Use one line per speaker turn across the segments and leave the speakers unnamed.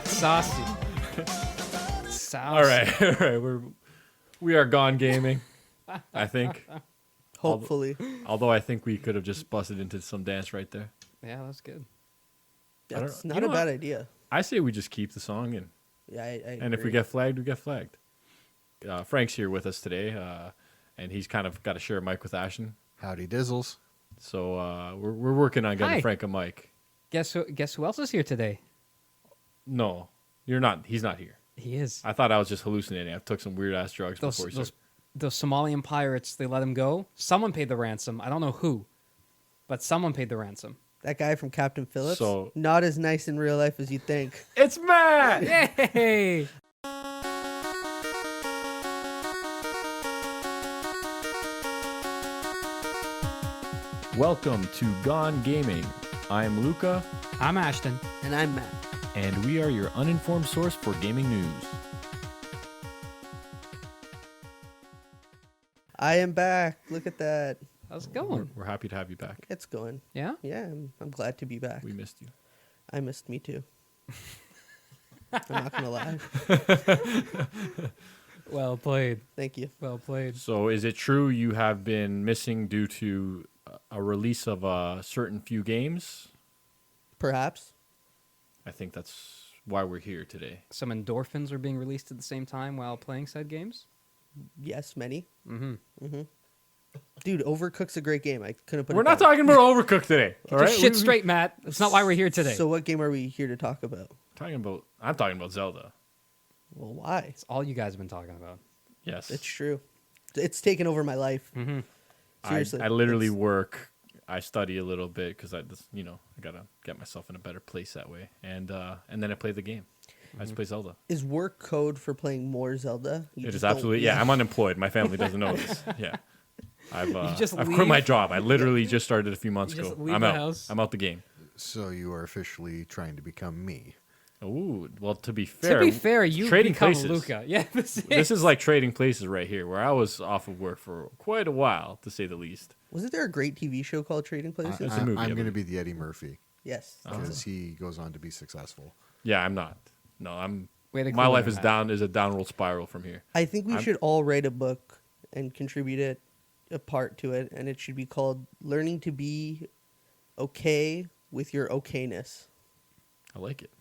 Saucy.
All right. We are gone gaming. I think.
Hopefully.
Although I think we could have just busted into some dance right there.
Yeah, that's good.
That's
you
not
know
a bad
what?
idea.
I say we just keep the song in.
Yeah, I
And if we
agree.
get flagged, we get flagged. Frank's here with us today, and he's kind of got to share a mic with Ashton.
Howdy dizzles.
So we're working on getting
Hi.
Frank a mic.
Guess who else is here today?
No, you're not. He's not here.
He is.
I thought I was just hallucinating. I took some weird ass drugs
Those,
before he
those,
started.
those Somalian pirates, they let him go. Someone paid the ransom. I don't know who, but someone paid the ransom.
That guy from Captain Phillips,
So-
not as nice in real life as you think.
It's Matt.
Yay!
Welcome to Gone Gaming. I'm Luca,
I'm Ashton.
And I'm Matt.
and we are your uninformed source for gaming news.
I am back. Look at that.
How's it going?
We're happy to have you back.
It's going.
Yeah?
Yeah, I'm glad to be back.
We missed you.
I missed me too. I'm not going to lie.
Well played.
Thank you.
Well played.
So, is it true you have been missing due to a release of a certain few games?
Perhaps.
I think that's why we're here today.
Some endorphins are being released at the same time while playing said games.
Yes, many.
Mm-hmm.
Dude, Overcooked's a great game. I couldn't put
We're
it
not
down.
talking about Overcooked today. All right,
Just shit straight, Matt. That's not why we're here today.
So what game are we here to talk about?
I'm talking about Zelda.
Well, why?
It's all you guys have been talking about.
Yes,
It's true. It's taken over my life.
Mm-hmm.
Seriously.
I literally
It's-
work. I study a little bit because I gotta get myself in a better place that way, and then I play the game. I just play Zelda.
Is work code for playing more Zelda? You
It
just
is
don't-
absolutely I'm unemployed. My family doesn't know this. Yeah, I've
just
I've
leave?
quit my job. I literally just started a few months
You just
ago.
leave
I'm
the
out.
house?
I'm out the game.
So you are officially trying to become me.
Ooh, well, to be fair,
To be fair, you
trading
become
places.
Luca. Yeah,
This is like trading places right here, where I was off of work for quite a while, to say the least.
Wasn't there a great TV show called Trading Places?
It's a movie, I
I'm going to
believe.
be the Eddie Murphy
Yes. that's
because
it.
he goes on to be successful.
Yeah, I'm not. No, I'm.
Way to
My
cool
life
there,
is
Matt.
a downward spiral from here.
I think we
I'm-
should all write a book and contribute a part to it, and it should be called Learning to Be Okay with Your Okayness.
I like it.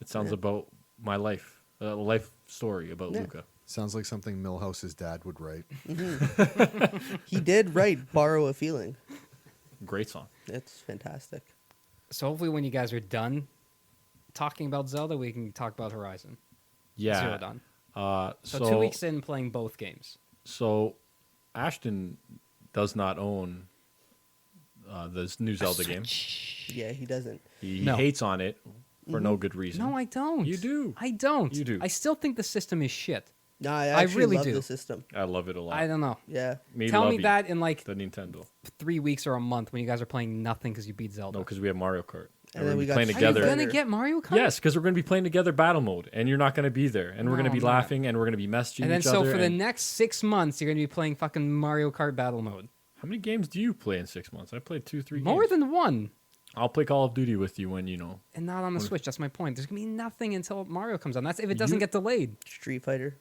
It sounds
Yeah.
about my life, a life story about
Yeah.
Luca.
Sounds like something Milhouse's dad would write.
He did write Borrow a Feeling.
Great song.
It's fantastic.
So hopefully when you guys are done talking about Zelda, we can talk about Horizon
Yeah.
Zero Dawn. So
So
2 weeks in playing both games.
So Ashton does not own this new Zelda game.
Yeah, he doesn't.
He
No.
hates on it for no good reason.
No, I don't.
You do.
I don't.
You do.
I still think the system is shit.
No, I
I
actually
really
love
do.
the system.
I love it a lot.
I don't know.
Yeah.
Tell me
love
that in like
the Nintendo.
3 weeks or a month when you guys are playing nothing because you beat
No,
Zelda.
because we have Mario Kart.
And
we're
then
gonna
we
be
got
playing
Street
Are you
together.
Fighter.
gonna get Mario Kart?
Yes, because we're going to be playing together battle mode, and you're not going to be there, and we're going to be
No,
laughing, and we're going to be messaging
And then
each
so
other.
for the
and-
next 6 months, you're gonna be playing fucking Mario Kart battle mode.
How many games do you play in 6 months? I played 2-3
More
games.
than one.
I'll play Call of Duty with you when
And not on the Switch. That's my point. There's gonna be nothing until Mario comes on. That's if it doesn't
You-
get delayed.
Street Fighter.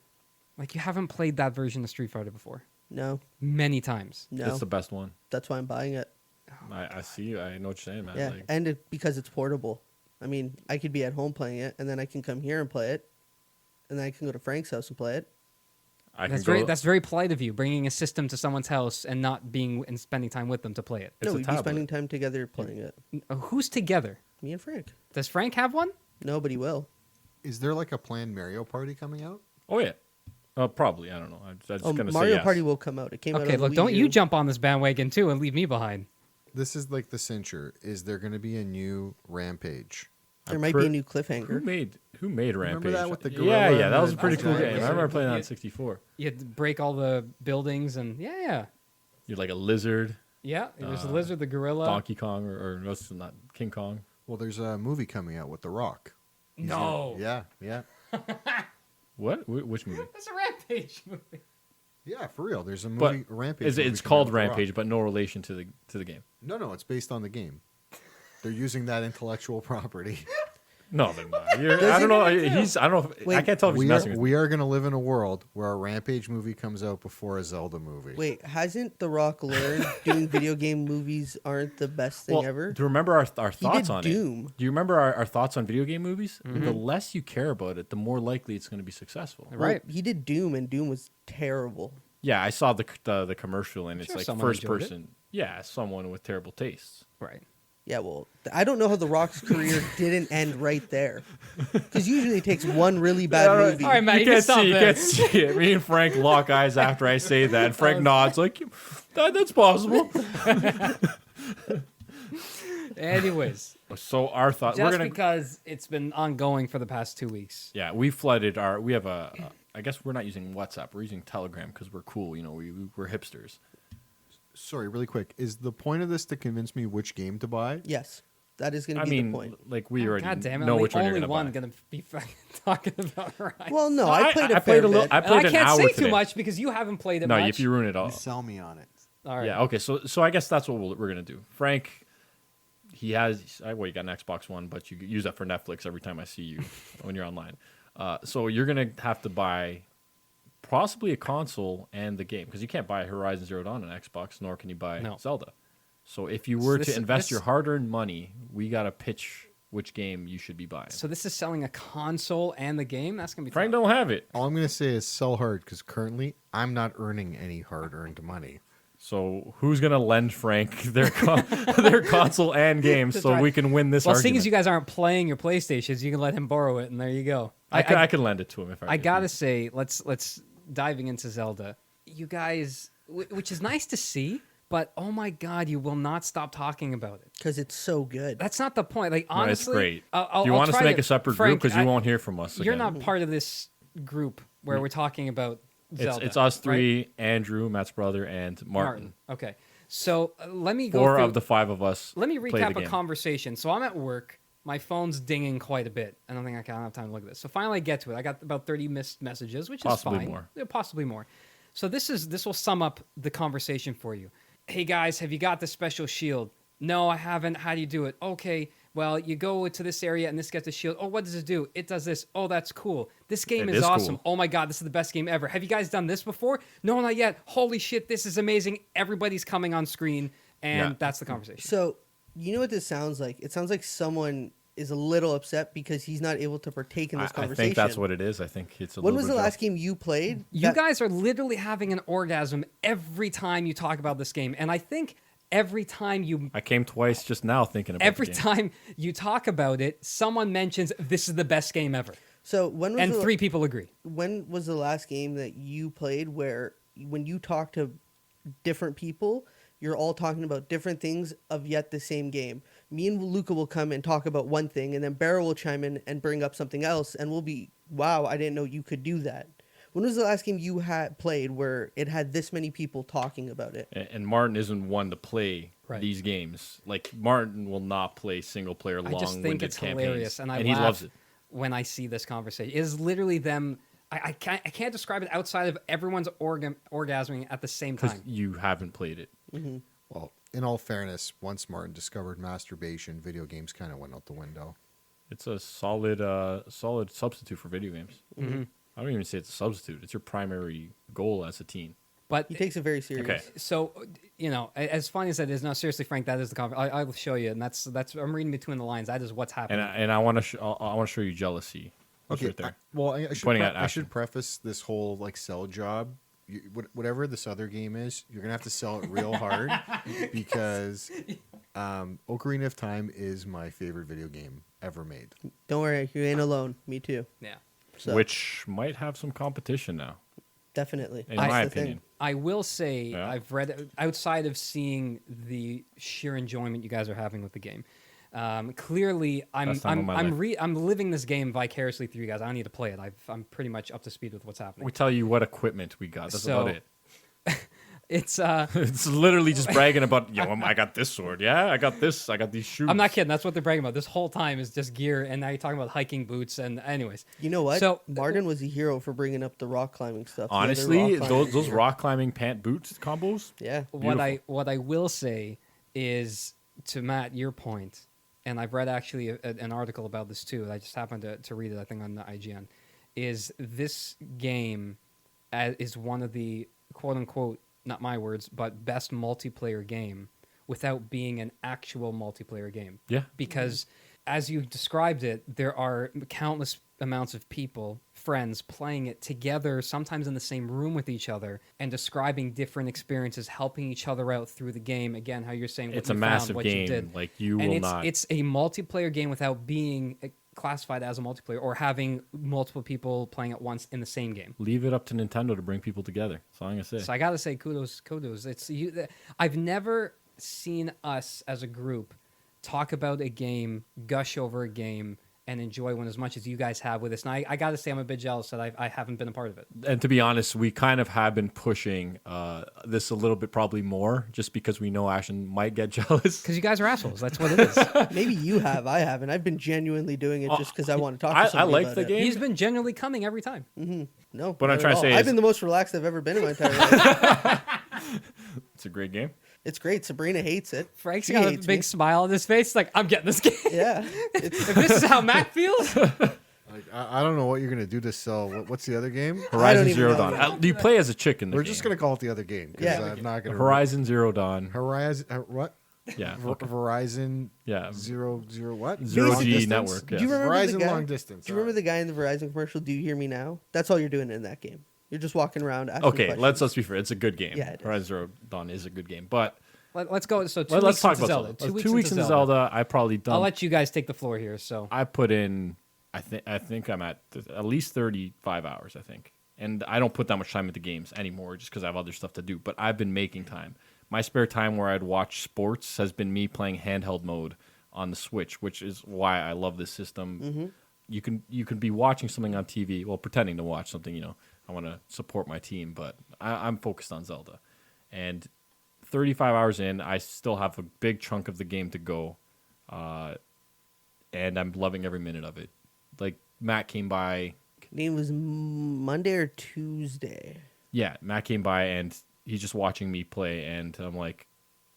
Like you haven't played that version of Street Fighter before.
No.
Many times.
No.
It's the best one.
That's why I'm buying it.
I see. I know what you're saying, man.
Yeah.
Like,
And because it's portable. I mean, I could be at home playing it, and then I can come here and play it. And then I can go to Frank's house and play it.
I
That's
can go.
that's very polite of you, bringing a system to someone's house and not being and spending time with them to play it.
It's
no,
a
we'd be
tablet.
spending time together playing it.
Who's together?
Me and Frank.
Does Frank have one?
Nobody will.
Is there like a planned Mario Party coming out?
Oh yeah. Probably. I don't know. I'm just
Oh,
gonna say
Mario
yes.
Party will come out. It came out
Okay,
on
look,
Wii
don't you
U.
jump on this bandwagon too and leave me behind.
This is like the cincher. Is there going to be a new Rampage?
There
I'm
might be a
pre-
new cliffhanger.
Who made Rampage?
that with the
Yeah,
gorilla
yeah, that
and
was a
the-
pretty cool
Okay.
game. I remember playing that
Yeah.
on 64.
You had to break all the buildings and yeah.
You're like a lizard,
Yeah, there's the
Uh,
lizard, the gorilla.
Donkey Kong, or no, it's not King Kong.
Well, there's a movie coming out with The Rock. He's
No.
gonna- yeah.
What? Which movie?
That's a Rampage movie.
Yeah, for real. There's a
But
movie, Rampage.
It's
movie
it's
coming
called
out with The Rock.
Rampage, but no relation to the game.
No, it's based on the game. They're using that intellectual property.
No, they're not. I don't know. He's. I don't know. I
Wait,
can't tell if he's messing with me.
We are going to live in a world where a Rampage movie comes out before a Zelda movie.
Wait, hasn't The Rock learned doing video game movies aren't the best thing ever?
Do you remember our
He
thoughts
did
on
Doom.
it? Do you remember our thoughts on video game movies? The less you care about it, the more likely it's going to be successful.
Right.
Well, he did Doom, and Doom was terrible.
Yeah, I saw the commercial, and it's
Sure,
like
someone
first
enjoyed it.
person. Yeah, someone with terrible tastes.
Right.
Yeah, well, I don't know how The Rock's career didn't end right there. Because usually it takes one really bad movie.
All right, Matt,
You
you can
can't
stop
see. You
there.
can't see it. Me and Frank lock eyes after I say that. And Frank nods like, That's possible."
Anyways,
So our thought.
just
We're gonna.
because it's been ongoing for the past 2 weeks.
Yeah, we flooded our. We have a. I guess we're not using WhatsApp. We're using Telegram because we're cool. You know, we're hipsters.
Sorry, really quick. Is the point of this to convince me which game to buy?
Yes, that is going to
I
be
mean,
the point.
like we already
God damn it!
know
I'm
which
the
one
only
you're
one
gonna buy.
gonna be fucking talking about Horizon.
Well, no,
No,
I played a
I
fair
played a little.
bit.
I
And
played
I
an
can't
hour
say
today.
too much because you haven't played it
No,
much.
if you ruin it all.
You sell me on it.
All right.
Yeah. Okay. So I guess that's what we're gonna do. Frank, he has. Well, you got an Xbox One, but you use that for Netflix every time I see you when you're online. So you're gonna have to buy possibly a console and the game because you can't buy Horizon Zero Dawn on Xbox, nor can you buy
No.
Zelda. So if you were
this-
to invest
this-
your hard-earned money, we gotta pitch which game you should be buying.
So this is selling a console and the game. That's gonna be
Frank
tough.
don't have it.
All I'm going to say is sell hard because currently I'm not earning any hard-earned money.
So who's gonna lend Frank their their console and games
That's
so
right.
we can win this
Well,
argument?
seeing as you guys aren't playing your PlayStations, you can let him borrow it, and there you go.
I can lend it to him if I.
I
if
gotta
he-
say, let's diving into Zelda. You guys, which is nice to see, but oh my god, you will not stop talking about it.
Because it's so good.
That's not the point. Like
No, it's
honestly,
great.
I'll
Do you want us
try
to make a separate
Frank,
group because you
I-
won't hear from us?
You're
again.
not part of this group where we're talking about Zelda.
It's us
right?
three: Andrew, Matt's brother, and Martin.
Okay, so let me go
Four
through.
of the five of us.
Let me
play
recap
the
a
game.
conversation. So I'm at work. My phone's dinging quite a bit. I don't think I can have time to look at this. So finally I get to it. I got about 30 missed messages, which
Possibly
is fine.
more.
Yeah, possibly more. So this will sum up the conversation for you. Hey guys, have you got the special shield? No, I haven't. How do you do it? Okay, well, you go to this area and this gets the shield. Oh, what does it do? It does this. Oh, that's cool. This game
It
is
is
awesome.
cool.
Oh my god, this is the best game ever. Have you guys done this before? No, not yet. Holy shit, this is amazing. Everybody's coming on screen, and
Yeah.
that's the conversation.
So, you know what this sounds like? It sounds like someone is a little upset because he's not able to partake in this
I
conversation.
think that's what it is. I think it's a
When
little
was
bit
the
of-
last game you played?
You
that-
guys are literally having an orgasm every time you talk about this game, and I think every time
I came twice just now thinking about
every
the game.
time you talk about it, someone mentions this is the best game ever,
So when was
and
the,
3 people agree.
when was the last game that you played where when you talk to different people, you're all talking about different things of yet the same game? Me and Luca will come and talk about one thing, and then Barrow will chime in and bring up something else, and we'll be, wow, I didn't know you could do that. When was the last game you had played where it had this many people talking about it?
And Martin isn't one to play
Right.
these games. Like Martin will not play single player
I
long
just think it's
campaigns,
hilarious, and
he
laugh
loves it.
when I see this conversation. It is literally them. I can't describe it outside of everyone's orgasming at the same
Because
time.
you haven't played it.
Well, in all fairness, once Martin discovered masturbation, video games kind of went out the window.
It's a solid substitute for video games.
Mm-hmm.
I don't even say it's a substitute. It's your primary goal as a teen.
But
He takes it very serious.
Okay.
so as funny as that is, no, seriously, Frank, that is the conversation. I will show you, and that's I'm reading between the lines. That is what's happening.
And I want to I want to show you jealousy. It's right there.
I
Pointing at
I should
Ashton.
preface this whole like sell job. Whatever this other game is, you're gonna have to sell it real hard because Ocarina of Time is my favorite video game ever made.
Don't worry, you ain't alone. Me too.
yeah.
So,
Which might have some competition now,
definitely.
in
That's
my
the thing.
opinion.
I will say
Yeah.
I've read outside of seeing the sheer enjoyment you guys are having with the game. Clearly, I'm
Best time of my life.
I'm living this game vicariously through you guys. I don't need to play it. I'm pretty much up to speed with what's happening.
We tell you what equipment we got. That's
So-
about it.
It's
It's literally just bragging about, I got this sword. Yeah, I got this. I got these shoes.
I'm not kidding. That's what they're bragging about. This whole time is just gear, and now you're talking about hiking boots. And anyways,
You know what?
So-
Martin was a hero for bringing up the rock climbing stuff. the other
Honestly,
rock climbing
those
gear.
rock climbing pant boots combos.
Yeah.
what I will say is, to Matt, your point, and I've read actually an article about this too. I just happened to read it, I think, on the IGN. Is this game is one of the quote unquote, not my words, but best multiplayer game without being an actual multiplayer game.
Yeah.
Because as you described it, there are countless amounts of people, friends, playing it together, sometimes in the same room with each other, and describing different experiences, helping each other out through the game. Again, how you're saying what
It's
you
a
found,
massive
what you
game.
did.
Like you
And
will
it's,
not.
it's a multiplayer game without being classified as a multiplayer or having multiple people playing at once in the same game.
Leave it up to Nintendo to bring people together. That's all I'm gonna say.
So I gotta say, kudos. It's you. I've never seen us as a group talk about a game, gush over a game, and enjoy one as much as you guys have with us. And I gotta say, I'm a bit jealous that I haven't been a part of it.
And to be honest, we kind of have been pushing this a little bit, probably more, just because we know Ashton might get jealous.
Because you guys are assholes. That's what it is.
Maybe you have. I haven't. I've been genuinely doing it just because I want to talk to
I
somebody
like
about
the
it.
game.
He's been genuinely coming every time.
No,
What I'm
not
trying
at
to say
all. I've
is-
been the most relaxed I've ever been in my entire life.
It's a great game.
It's great. Sabrina hates it.
Frank's
She
got a
hates
big
me.
smile on his face, like, I'm getting this game.
Yeah. It's,
If this is how Mac feels,
Like, I don't know what you're gonna do to sell. What's the other game?
Horizon
even
Zero
know
Dawn.
yet.
You play as a chick in the
We're
game.
just gonna call it the other game because
Yeah.
I'm not gonna.
Horizon Zero Dawn.
Horizon. What?
Yeah. Okay.
Verizon.
Yeah.
Zero what?
Zero
Long
G
distance?
network.
Do
Yes.
you remember the
Verizon
guy?
long distance.
Do you remember the guy in the Verizon commercial? Do you hear me now? That's all you're doing in that game. You're just walking around asking
Okay,
questions.
let's be fair. It's a good game.
Yeah, it is.
Horizon Zero Dawn is a good game, but
let's go. So 2
let's
weeks
talk
into
about
Zelda.
Zelda.
2
weeks into Zelda, I probably done.
I'll let you guys take the floor here. So
I put in. I think I'm at least 35 hours. I think, and I don't put that much time into games anymore, just because I have other stuff to do. But I've been making time. My spare time where I'd watch sports has been me playing handheld mode on the Switch, which is why I love this system. You can be watching something on TV, well, pretending to watch something. You know, I want to support my team, but I'm focused on Zelda, and 35 hours in, I still have a big chunk of the game to go, and I'm loving every minute of it. Like Matt came by,
Name was Monday or Tuesday.
yeah, Matt came by and he's just watching me play, and I'm like,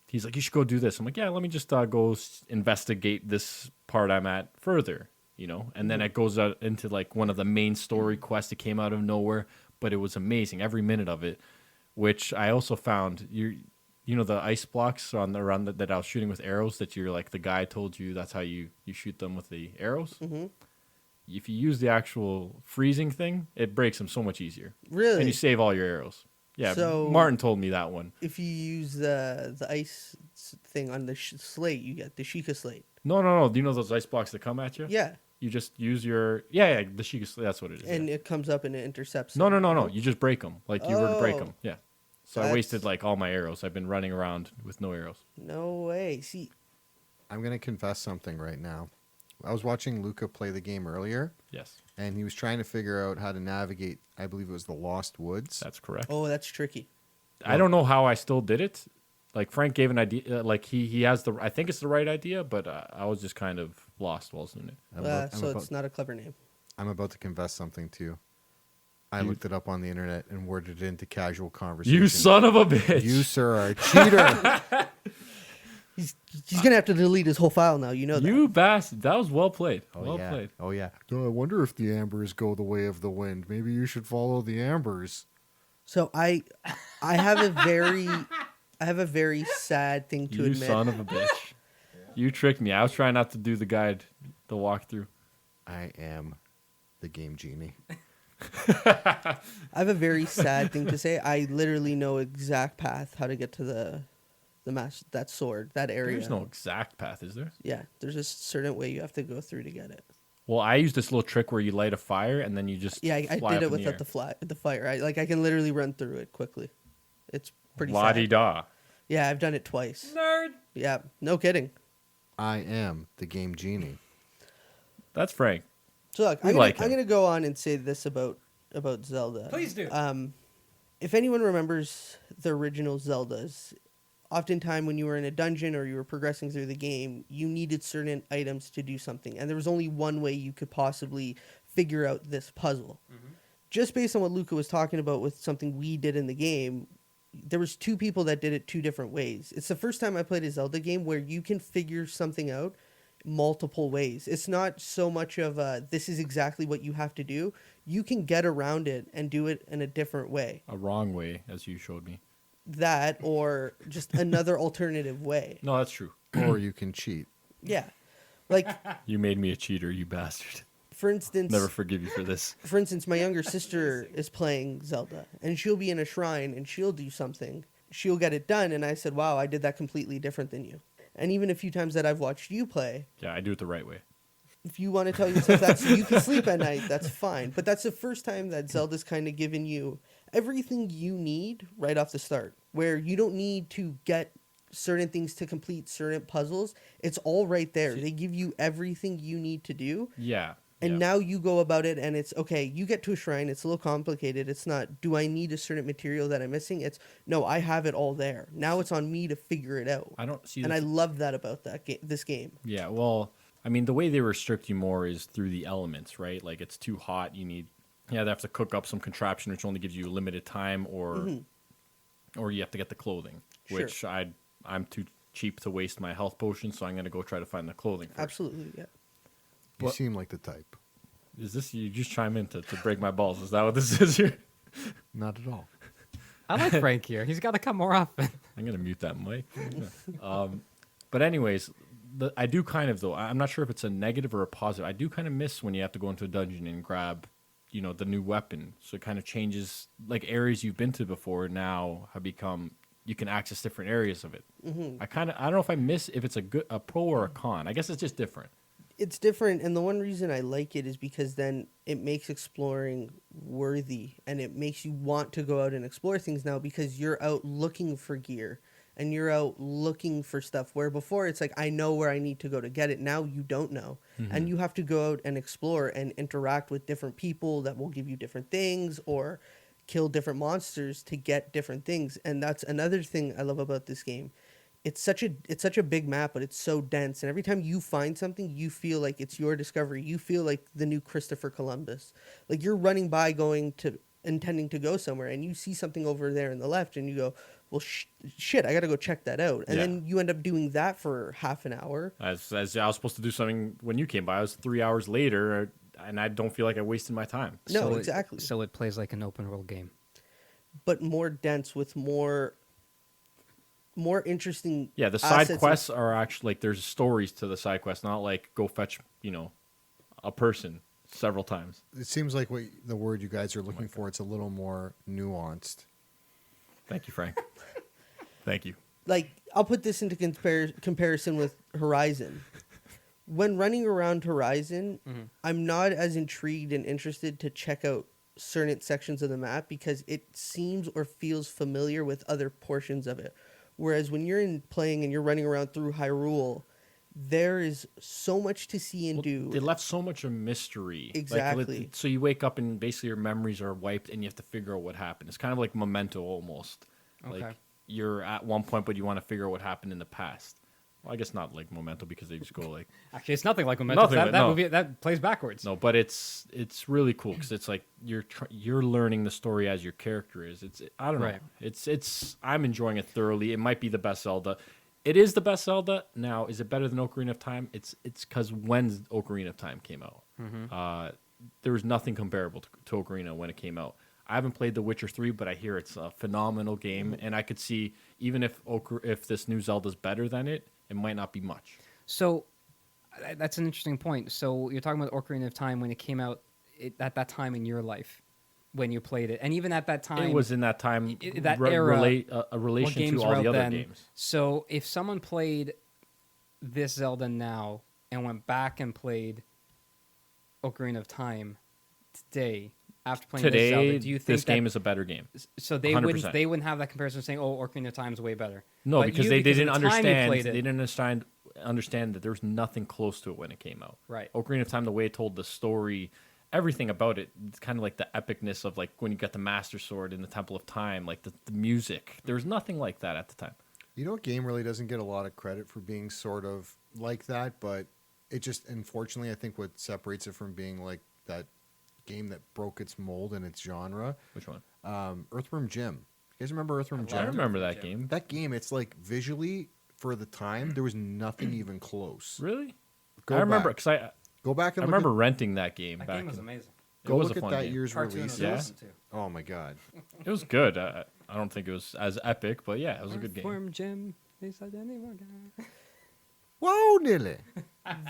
he's like, you should go do this. I'm like, yeah, let me just go investigate this part I'm at further, you know. And then it goes out into like one of the main story quests that came out of nowhere, but it was amazing every minute of it. Which I also found you know the ice blocks on the run that I was shooting with arrows that you're like the guy told you that's how you shoot them with the arrows. If you use the actual freezing thing, it breaks them so much easier.
Really?
And you save all your arrows. Yeah,
So-
Martin told me that one.
If you use the ice thing on the slate, you get the Sheikah slate.
No. Do you know those ice blocks that come at you?
Yeah.
You just use your the Sheikah. That's what it is.
And
yeah.
it comes up and it intercepts.
No.
it.
You just break them like you were to break
Oh.
them. Yeah. So I
That's-
wasted like all my arrows. I've been running around with no arrows.
No way. See,
I'm gonna confess something right now. I was watching Luca play the game earlier,
Yes,
and he was trying to figure out how to navigate. I believe it was the Lost Woods.
that's correct.
oh, that's tricky.
I don't know how I still did it. Like Frank gave an idea. Like he has the. I think it's the right idea, but I was just kind of lost while doing it.
So it's not a clever name.
I'm about to confess something too. I
You-
looked it up on the internet and worded it into casual conversation.
You son of a bitch!
You, sir, are a cheater.
He's gonna have to delete his whole file now. You know that.
You bastard! That was well played.
Oh
well
yeah.
played.
Oh yeah. I wonder if the ambers go the way of the wind. Maybe you should follow the ambers.
So I have a very sad thing to
You
admit.
son of a bitch! You tricked me. I was trying not to do the guide, the walkthrough.
I am the game genie.
I have a very sad thing to say. I literally know exact path how to get to the that sword, that area.
There's no exact path, is there?
Yeah, there's a certain way you have to go through to get it.
Well, I used this little trick where you light a fire and then you just
Yeah, I
fly
did
up
it
in
without
the
the fire. I can literally run through it quickly. It's pretty
La di
sad.
da.
Yeah, I've done it twice.
nerd.
Yeah, no kidding.
I am the game genie.
That's Frank.
So look,
We
I'm
like
gonna
him.
go on and say this about Zelda.
Please do.
If anyone remembers the original Zeldas, oftentimes when you were in a dungeon or you were progressing through the game, you needed certain items to do something, and there was only one way you could possibly figure out this puzzle. Just based on what Luca was talking about with something we did in the game, there was two people that did it two different ways. It's the first time I played a Zelda game where you can figure something out multiple ways. It's not so much of this is exactly what you have to do. You can get around it and do it in a different way.
A wrong way, as you showed me.
That or just another alternative way.
No, that's true.
Or you can cheat.
Yeah. Like
You made me a cheater, you bastard.
for instance,
Never forgive you for this.
for instance, my younger sister is playing Zelda and she'll be in a shrine and she'll do something. She'll get it done and I said, "Wow, I did that completely different than you." And even a few times that I've watched you play,
Yeah, I do it the right way.
if you want to tell yourself that so you can sleep at night, that's fine. But that's the first time that Zelda's kind of given you everything you need right off the start, where you don't need to get certain things to complete certain puzzles. It's all right there. They give you everything you need to do.
Yeah.
And
yeah.
now you go about it and it's okay, you get to a shrine, it's a little complicated. It's not, do I need a certain material that I'm missing? It's, no, I have it all there. Now it's on me to figure it out.
I don't see
And I love that about this game.
Yeah, well, I mean, the way they restrict you more is through the elements, right? Like, it's too hot, they have to cook up some contraption which only gives you a limited time, or you have to get the clothing,
Sure.
which I'm too cheap to waste my health potions, so I'm going to go try to find the clothing first.
Absolutely, yeah.
You
What-
seem like the type.
Is this, you just chime in to break my balls? Is that what this is here?
Not at all.
I like Frank here. He's got to come more often.
I'm going to mute that mic. But anyways, I do kind of, though, I'm not sure if it's a negative or a positive. I do kind of miss when you have to go into a dungeon and grab, the new weapon. So it kind of changes, like, areas you've been to before now have become, you can access different areas of it. I don't know if I miss, if it's a pro or a con. I guess it's just different.
It's different, and the one reason I like it is because then it makes exploring worthy, and it makes you want to go out and explore things now because you're out looking for gear, and you're out looking for stuff, where before it's like, I know where I need to go to get it. Now you don't know, and you have to go out and explore and interact with different people that will give you different things, or kill different monsters to get different things. And that's another thing I love about this game. It's such a big map, but it's so dense. And every time you find something, you feel like it's your discovery. You feel like the new Christopher Columbus. Like you're running by intending to go somewhere, and you see something over there in the left, and you go, well, shit, I got to go check that out. And then you end up doing that for half an hour.
As I was supposed to do something when you came by. I was 3 hours later, and I don't feel like I wasted my time.
No, exactly.
So it plays like an open world game.
But more dense with more interesting.
Yeah, the side
assets
quests are actually, like, there's stories to the side quests, not like go fetch, a person several times.
It seems like the word you guys are looking for, it's a little more nuanced.
Thank you, Frank. Thank you.
Like, I'll put this into comparison with Horizon. When running around Horizon, I'm not as intrigued and interested to check out certain sections of the map because it seems or feels familiar with other portions of it. Whereas when you're playing and you're running around through Hyrule, there is so much to see and do.
They left so much of mystery.
Exactly.
Like, so you wake up and basically your memories are wiped and you have to figure out what happened. It's kind of like Memento almost.
Okay.
Like you're at one point, but you want to figure out what happened in the past. Well, I guess not like Memento because they just go like...
Actually, it's nothing like Memento.
Nothing,
That
no.
movie that plays backwards.
No, but it's really cool because it's like you're learning the story as your character is. I don't know.
Right.
It's I'm enjoying it thoroughly. It might be the best Zelda. It is the best Zelda. Now, is it better than Ocarina of Time? It's because when Ocarina of Time came out, there was nothing comparable to Ocarina when it came out. I haven't played The Witcher 3, but I hear it's a phenomenal game, and I could see even if this new Zelda's better than it, it might not be much.
So that's an interesting point. So you're talking about Ocarina of Time when it came out at that time in your life when you played it, and even at that time,
It was in that time,
that era,
a relation
what games
to
were
all the
out
other
then.
games.
So if someone played this Zelda now and went back and played Ocarina of Time today, after playing this Zelda,
Today,
do you think
this game is a better game.
So they
100%.
wouldn't have that comparison saying, "Oh, Ocarina of Time's way better."
No,
But
because
you,
they
of
didn't
the time you
understand.
played
They
it-
didn't understand that there was nothing close to it when it came out.
Right.
Ocarina of Time, the way it told the story, everything about it, it's kind of like the epicness of like when you got the Master Sword in the Temple of Time, like the music. There was nothing like that at the time.
You know, a game really doesn't get a lot of credit for being sort of like that, but it just, unfortunately, I think what separates it from being like that game that broke its mold and its genre,
Which one?
Earthworm Jim. You guys remember Earthworm Jim?
I remember that game.
That game, it's like visually, for the time, there was nothing even close.
Really? I remember
back.
because I
Go back
I
and
remember renting that game
That
back.
game was
in-
amazing.
It
go
was
look
a
at
fun
that
game.
year's
Cartoon was
releases.
awesome too.
Oh my god.
It was good. I don't think it was as epic, but yeah, it was a good game.
Earthworm Jim, they said anyone guy.
Whoa, Nilly.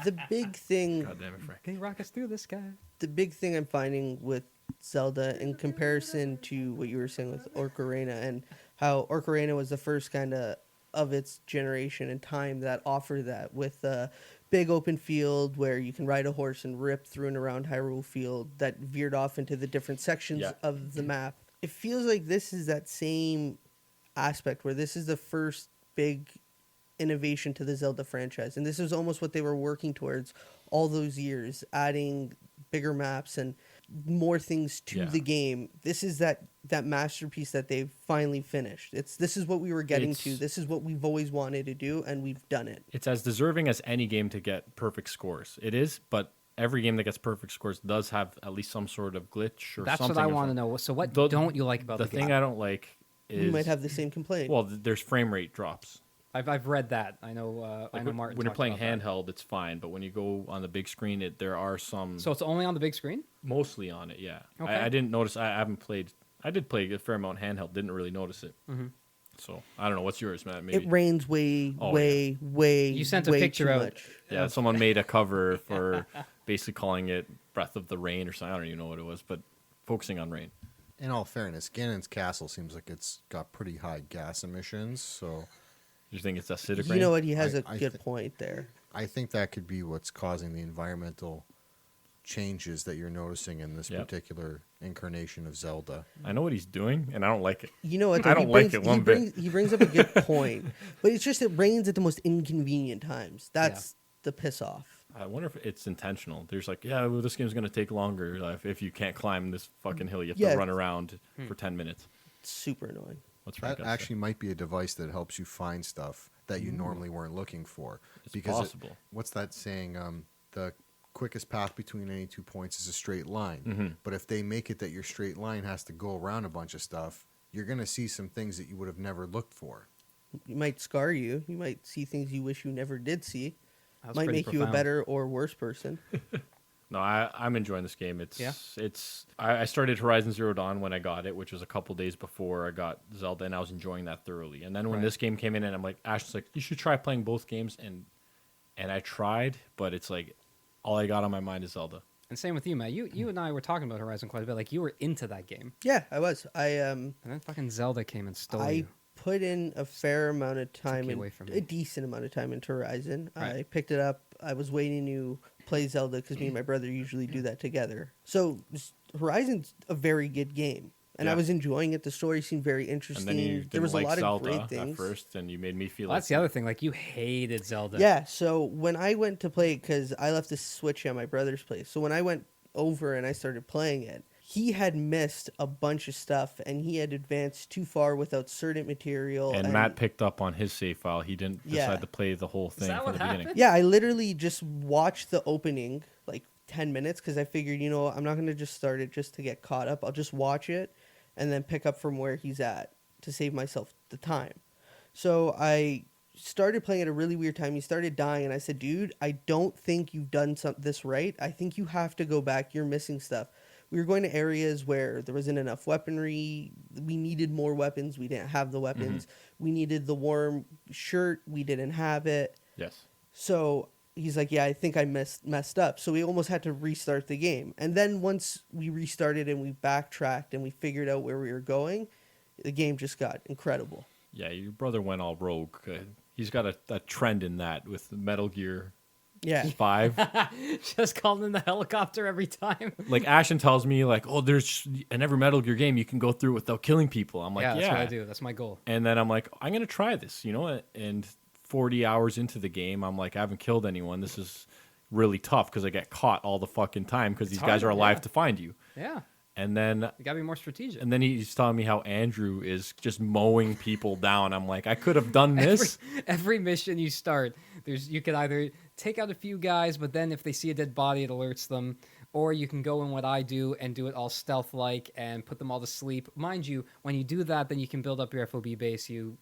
The big thing,
God damn it, Frank.
Can you rock us through this guy?
the big thing I'm finding with Zelda in comparison to what you were saying with Ocarina and how Ocarina was the first kind of its generation and time that offered that with a big open field where you can ride a horse and rip through and around Hyrule Field that veered off into the different sections
Yeah.
of the map. It feels like this is that same aspect where this is the first big innovation to the Zelda franchise, and this is almost what they were working towards all those years, adding bigger maps and more things to
Yeah.
the game. This is that masterpiece that they've finally finished. This is what we were getting to.
It's-
This is what we've always wanted to do, and we've done it.
It's as deserving as any game to get perfect scores. It is, but every game that gets perfect scores does have at least some sort of glitch or
That's
something.
what I
or
want to
something.
know. So what
The-
don't you like about
The
the,
thing
game?
I don't like is
We might have the same complaint.
well, there's frame rate drops.
I've read that. I know. I
Like
know Martin.
when you're
talked
playing
about that.
handheld, it's fine, but when you go on the big screen, there are some
So it's only on the big screen.
mostly on it. Yeah,
Okay.
I didn't notice. I haven't played. I did play a fair amount handheld. Didn't really notice it.
Mhm.
So I don't know. What's yours, Matt? Maybe
it rains way,
Oh,
way.
You sent a
way
picture
too
out.
much.
yeah. Someone made a cover for basically calling it "Breath of the Rain" or something. I don't even know what it was, but focusing on rain.
In all fairness, Ganon's castle seems like it's got pretty high gas emissions, so
You think it's acidic
You
rain?
know what? He has
I-
a
I
good
thi-
point there.
I think that could be what's causing the environmental changes that you're noticing in this
Yep.
particular incarnation of Zelda.
I know what he's doing, and I don't like it.
You know what?
I
though?
don't like it one bit.
He brings up a good point, but it's just it rains at the most inconvenient times. That's the piss off.
I wonder if it's intentional. There's like, yeah, well, this game's gonna take longer if you can't climb this fucking hill. You have
Yeah.
to run around for 10 minutes.
It's super annoying.
What's Frank
That
got to say?
actually might be a device that helps you find stuff that you normally weren't looking for.
It's
it-
possible.
what's that saying? The quickest path between any 2 points is a straight line.
Mhm.
But if they make it that your straight line has to go around a bunch of stuff, you're going to see some things that you would have never looked for.
You might scar you. You might see things you wish you never did see.
That was
Might
pretty
make you a
profound.
better or worse person.
No, I'm enjoying this game. It's
Yeah?
I started Horizon Zero Dawn when I got it, which was a couple days before I got Zelda, and I was enjoying that thoroughly. And then when
Right.
this game came in, and I'm like, Ash's like, you should try playing both games, and I tried, but it's like all I got on my mind is Zelda.
And same with you, Matt. You and I were talking about Horizon quite a bit. Like you were into that game,
Yeah, I was.
and then fucking Zelda came and stole
I
you.
put in a fair amount of time,
you
in,
away from
a
me.
decent amount of time into Horizon.
Right.
I picked it up. I was waiting to play Zelda because me and my brother usually do that together. So Horizon's a very good game, and I
Yeah.
was enjoying it. The story seemed very
And
interesting.
then you
There
didn't
was a
like
lot
Zelda
of great things.
at first, and you made me feel
Well,
like
that's the other thing. Like you hated Zelda.
Yeah, so when I went to play it, because I left the Switch at my brother's place, so when I went over and I started playing it, he had missed a bunch of stuff, and he had advanced too far without certain material.
And Matt picked up on his save file. He didn't
Yeah.
decide to play the whole thing
that
from
what
the beginning.
happened?
Yeah, I literally just watched the opening like 10 minutes because I figured, I'm not going to just start it just to get caught up. I'll just watch it and then pick up from where he's at to save myself the time. So I started playing at a really weird time. He started dying, and I said, dude, I don't think you've done this right. I think you have to go back. You're missing stuff. We were going to areas where there wasn't enough weaponry. We needed more weapons. We didn't have the weapons. We needed the warm shirt. We didn't have it.
Yes.
So he's like, yeah, I think I messed up. So we almost had to restart the game. And then once we restarted and we backtracked and we figured out where we were going, the game just got incredible.
Yeah, your brother went all rogue. He's got a trend in that with Metal Gear
Yeah.
5.
Just calling in the helicopter every time.
Like Ashen tells me, like, oh, there's in every Metal Gear game you can go through without killing people. I'm like,
yeah,
yeah.
that's what I do. That's my goal.
And then I'm like, I'm gonna try this, And 40 hours into the game, I'm like, I haven't killed anyone. This is really tough because I get caught all the fucking time because these guys
hard,
are alive
yeah.
to find you.
Yeah,
And then
you gotta be more strategic.
he's telling me how Andrew is just mowing people down. I'm like, I could have done this.
Every mission you start, you can either take out a few guys, but then if they see a dead body, it alerts them, or you can go in what I do and do it all stealth-like and put them all to sleep. Mind you, when you do that, then you can build up your FOB base. You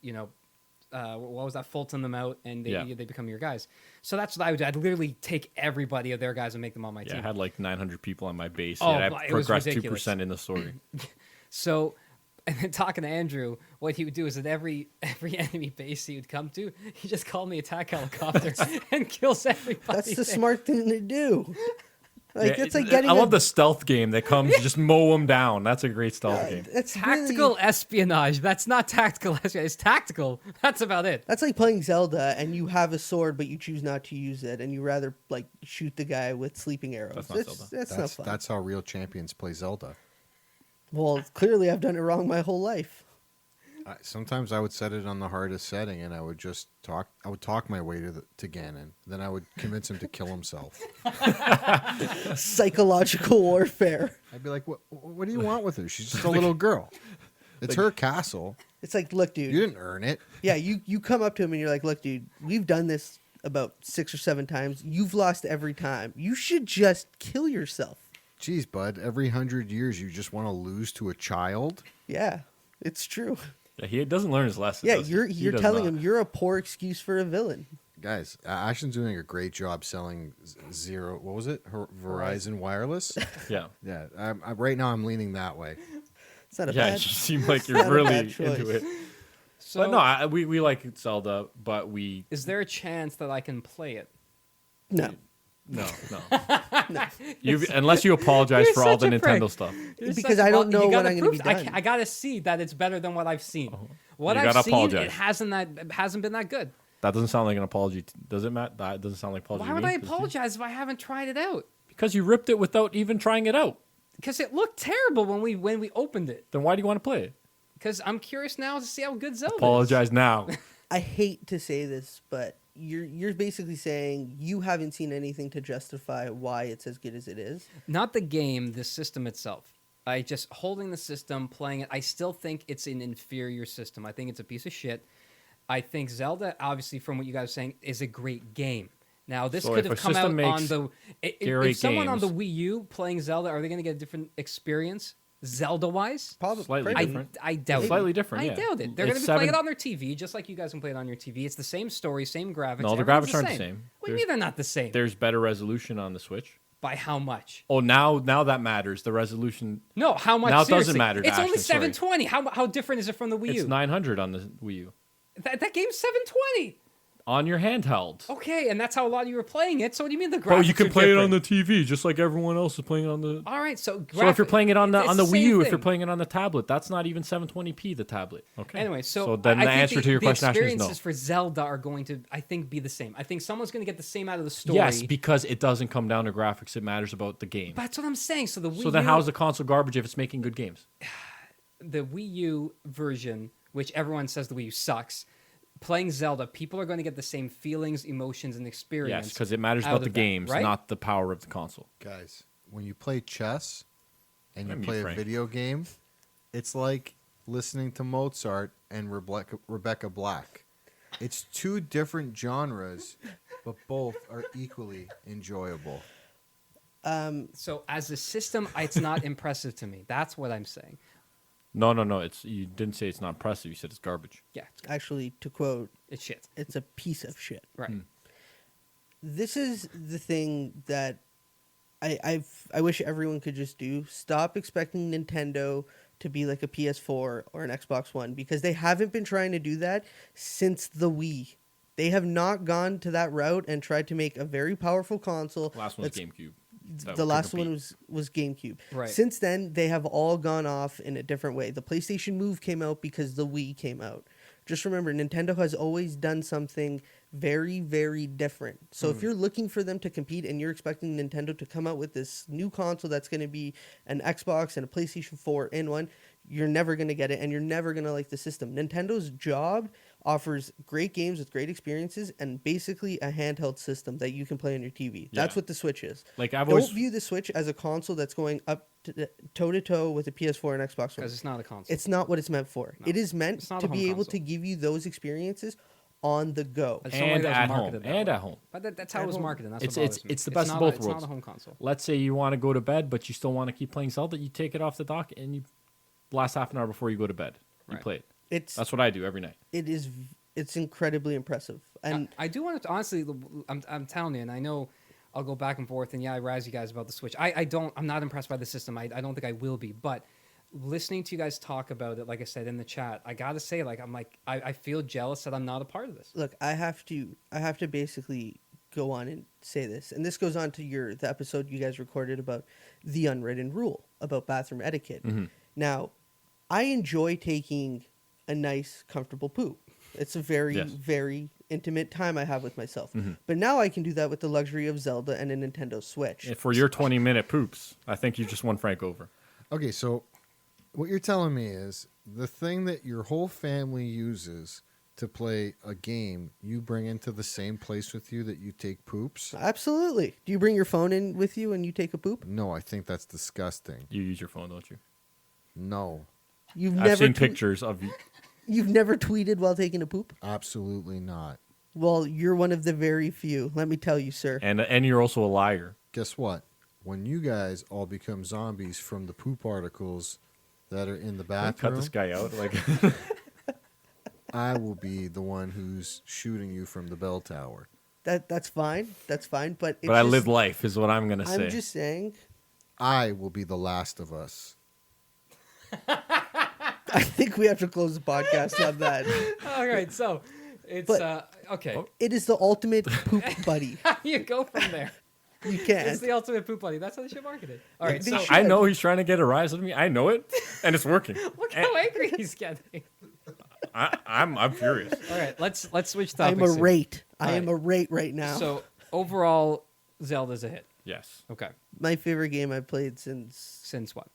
what was that, Fulton them out, and
Yeah.
they become your guys. So that's what I would do. I'd literally take everybody of their guys and make them on my
Yeah, I
team.
had like 900 people on my base.
Oh,
Yeah, I
it was
progressed
ridiculous.
2% in the story.
So, and then talking to Andrew, what he would do is at every enemy base he would come to, he just called me attack helicopter and kills everybody.
That's the
there.
smart thing to do. Like
Yeah,
it's like getting.
I love the stealth game that comes, you just mow them down. That's a great stealth game.
That's
Tactical
really,
espionage. That's not tactical espionage. It's tactical. That's about it.
that's like playing Zelda and you have a sword but you choose not to use it and you rather like shoot the guy with sleeping arrows.
That's not Zelda.
That's not fun.
That's how real champions play Zelda.
Well, clearly I've done it wrong my whole life.
Sometimes I would set it on the hardest setting, and I would just talk. I would talk my way to Ganon. Then I would convince him to kill himself.
Psychological warfare.
I'd be like, "What do you want with her? She's just a little girl. It's her castle.
It's like, look, dude.
You didn't earn it."
Yeah, you come up to him and you're like, look, dude, we've done this about 6 or 7 times. You've lost every time. You should just kill yourself.
Jeez, bud. Every 100 years, you just want to lose to a child.
Yeah, it's true.
Yeah, he doesn't learn his lesson.
Yeah,
does he?
you're
He does
telling
not.
him you're a poor excuse for a villain.
Guys, Ashton's doing a great job selling Zero. What was it? Verizon Wireless.
Yeah.
Yeah. Right now, I'm leaning that way.
It's not a
Yeah, you
bad.
seem like
not
you're
a
really
bad choice.
into it.
So,
But no, we like Zelda, but we
is there a chance that I can play it?
No.
no. Unless you apologize
You're
for all
such
the
a prick.
Nintendo stuff.
Because I don't know
you
when
gotta
I'm gonna be
prove-
done.
I gotta see that it's better than what I've seen. What
You
I've
gotta
seen,
apologize.
it hasn't been that good.
That doesn't sound like an apology. Does it, Matt? That doesn't sound like apology.
Why
to
would
me.
I apologize if I haven't tried it out?
Because you ripped it without even trying it out.
Because it looked terrible when we opened it.
Then why do you want to play it?
Because I'm curious now to see how good Zelda is.
Apologize now.
I hate to say this, but you're basically saying you haven't seen anything to justify why it's as good as it is.
Not the game, the system itself. I just holding the system, playing it. I still think it's an inferior system. I think it's a piece of shit. I think Zelda, obviously, from what you guys are saying, is a great game. Now, this
So
could
if
have
a
come out
system
on
makes
the.
great
If someone on the
games-
Wii U playing Zelda, are they going to get a different experience, Zelda-wise?
Probably
Slightly
pretty-
different.
I doubt it.
Slightly different,
I
yeah.
doubt it. They're going to
It's
be playing it
7
on their TV, just like you guys can play it on your TV. It's the same story, same graphics.
No, the
everything's
graphics aren't the same.
What do you mean they're not the same?
There's better resolution on the Switch.
By how much?
Oh, now that matters. The resolution.
No, how much?
Now it doesn't
Seriously.
matter to
It's only
Ashton, sorry.
720. How different is it from the Wii
It's
U?
900 on the Wii U.
That game's 720.
On your handheld.
Okay, and that's how a lot of you were playing it. So what do you mean the graphics?
Bro, you can
are
play it on
different?
the TV just like everyone else is playing on the.
All right, so
So if you're playing it on the
it's
Wii
same
U, if
thing.
you're playing it on the tablet, that's not even 720p. The tablet. Okay.
Anyway, so
then
I
the
think
answer to your
the
question, Ashton, is no.
experiences for Zelda are going to, I think, be the same. I think someone's going to get the same out of the story.
Yes, because it doesn't come down to graphics. It matters about the game.
But that's what I'm saying. So the Wii
So then,
U,
how's the console garbage if it's making good games?
the Wii U version, which everyone says the Wii U sucks, playing Zelda, people are going to get the same feelings, emotions, and experience.
Yes, because it matters
out
about the
of that,
games,
right?
not the power of the console.
Guys, when you play chess and you
I mean,
play
Frank.
a video game, it's like listening to Mozart and Rebecca Black. It's two different genres, but both are equally enjoyable.
So as a system, it's not impressive to me. That's what I'm saying.
No. You didn't say it's not impressive. You said it's garbage.
Yeah,
Actually, to quote,
it's shit.
it's a piece of shit.
Right.
This is the thing that I wish everyone could just do. Stop expecting Nintendo to be like a PS4 or an Xbox One because they haven't been trying to do that since the Wii. They have not gone to that route and tried to make a very powerful console.
Last one's
that's-
GameCube. That
The
could
last
compete.
one was GameCube.
Right.
Since then, they have all gone off in a different way. The PlayStation Move came out because the Wii came out. Just remember, Nintendo has always done something very, very different. So if you're looking for them to compete and you're expecting Nintendo to come out with this new console that's going to be an Xbox and a PlayStation 4 in one, you're never going to get it and you're never going to like the system. Nintendo's job offers great games with great experiences and basically a handheld system that you can play on your TV. That's
Yeah.
what the Switch is.
Like I've
Don't
always
view the Switch as a console that's going up toe to toe with a PS4 and Xbox One.
Because it's not a console.
It's not what it's meant for.
No,
it is meant
it's not
to
a
be
home
able
console.
to give you those experiences on the go.
That's not why it was
at home
marketed that
and
way.
at home.
But that's how
At
it was
home.
marketed. That's
It's-
what bothers
it's-
me.
it's the best of
not
both
It's
worlds.
not a home console.
Let's say you want to go to bed, but you still want to keep playing Zelda. You take it off the dock and you last half an hour before you go to bed. You
Right.
play it.
It's
That's what I do every night.
it is it's incredibly impressive. And
I do want to honestly. I'm telling you, and I know I'll go back and forth, and yeah, I razz you guys about the Switch. I'm not impressed by the system. I don't think I will be, but listening to you guys talk about it, like I said in the chat, I gotta say, like I feel jealous that I'm not a part of this.
look, I have to basically go on and say this, and this goes on to the episode you guys recorded about the unwritten rule about bathroom etiquette. Now, I enjoy taking a nice, comfortable poop. It's a very,
Yes.
very intimate time I have with myself. But now I can do that with the luxury of Zelda and a Nintendo Switch.
And for your 20-minute poops, I think you just won Frank over.
Okay, so what you're telling me is the thing that your whole family uses to play a game, you bring into the same place with you that you take poops?
Absolutely. Do you bring your phone in with you and you take a poop?
No, I think that's disgusting.
You use your phone, don't you?
No,
You've
I've
never
seen pictures of you.
You've never tweeted while taking a poop?
absolutely not.
Well, you're one of the very few. Let me tell you, sir.
And you're also a liar.
Guess what? When you guys all become zombies from the poop articles that are in the
Can I cut
bathroom,
this guy out. Like,
I will be the one who's shooting you from the bell tower.
That's fine. That's fine. But it's
but I
just-
live life is what I'm gonna say.
I'm just saying.
I will be the last of us.
I think we have to close the podcast on that.
All right, so it's
But-
okay.
It is the ultimate poop buddy.
How do you go from there?
You
It's
can't.
the ultimate poop buddy. That's how they should market it. All right,
They
so
should.
I know he's trying to get a rise out of me. I know it, and it's working.
look how angry he's getting.
I'm furious.
All right, let's switch
I'm
topics.
a
here.
rate. I
All
am
right.
a rate right now.
So overall, Zelda's a hit.
Yes.
Okay,
My favorite game I've played since
since what?